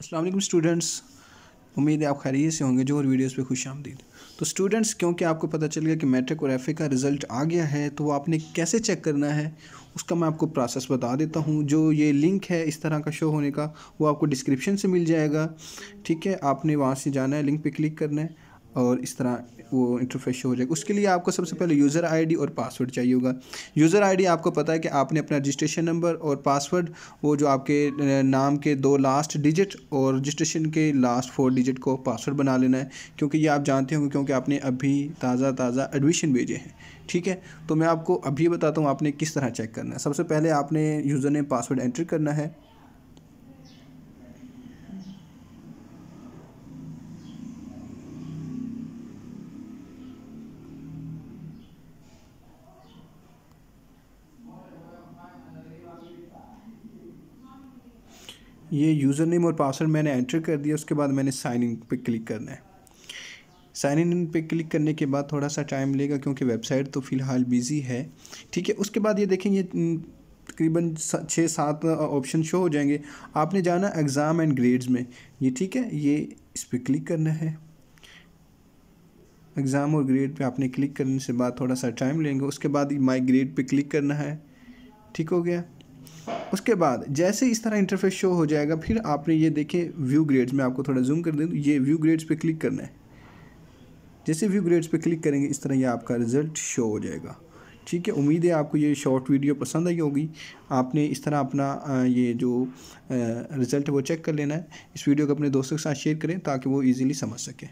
अस्सलाम वालेकुम स्टूडेंट्स, उम्मीद है आप खैरियत से होंगे। जो और वीडियोस पे खुशामदीद। तो स्टूडेंट्स, क्योंकि आपको पता चल गया कि मैट्रिक और एफए का रिज़ल्ट आ गया है, तो वो आपने कैसे चेक करना है उसका मैं आपको प्रोसेस बता देता हूँ। जो ये लिंक है इस तरह का शो होने का, वो आपको डिस्क्रिप्शन से मिल जाएगा। ठीक है, आपने वहाँ से जाना है, लिंक पे क्लिक करना है और इस तरह वो इंटरफेस शो हो जाएगा। उसके लिए आपको सबसे पहले यूज़र आईडी और पासवर्ड चाहिए होगा। यूज़र आईडी आपको पता है कि आपने अपना रजिस्ट्रेशन नंबर और पासवर्ड वो जो आपके नाम के 2 लास्ट डिजिट और रजिस्ट्रेशन के लास्ट 4 डिजिट को पासवर्ड बना लेना है, क्योंकि ये आप जानते होंगे क्योंकि आपने अभी ताज़ा एडमिशन भेजे हैं। ठीक है, तो मैं आपको अभी बताता हूँ आपने किस तरह चेक करना है। सबसे पहले आपने यूज़र नेम पासवर्ड एंटर करना है। ये यूज़र नेम और पासवर्ड मैंने एंटर कर दिया। उसके बाद मैंने साइन इन पे क्लिक करना है। साइन इन पे क्लिक करने के बाद थोड़ा सा टाइम लेगा क्योंकि वेबसाइट तो फ़िलहाल बिज़ी है। ठीक है, उसके बाद ये देखें, ये तकरीबन 6-7 ऑप्शन शो हो जाएंगे। आपने जाना एग्ज़ाम एंड ग्रेड्स में। ये ठीक है, ये इस पर क्लिक करना है। एग्ज़ाम और ग्रेड पे आपने क्लिक करने से बाद थोड़ा सा टाइम लेंगे। उसके बाद माई ग्रेड पे क्लिक करना है। ठीक हो गया। उसके बाद जैसे इस तरह इंटरफेस शो हो जाएगा, फिर आपने ये देखें व्यू ग्रेड्स में, आपको थोड़ा जूम कर दें तो ये व्यू ग्रेड्स पे क्लिक करना है। जैसे व्यू ग्रेड्स पे क्लिक करेंगे इस तरह ये आपका रिज़ल्ट शो हो जाएगा। ठीक है, उम्मीद है आपको ये शॉर्ट वीडियो पसंद आई होगी। आपने इस तरह अपना ये जो रिज़ल्ट है वो चेक कर लेना है। इस वीडियो को अपने दोस्तों के साथ शेयर करें ताकि वो ईज़िली समझ सकें।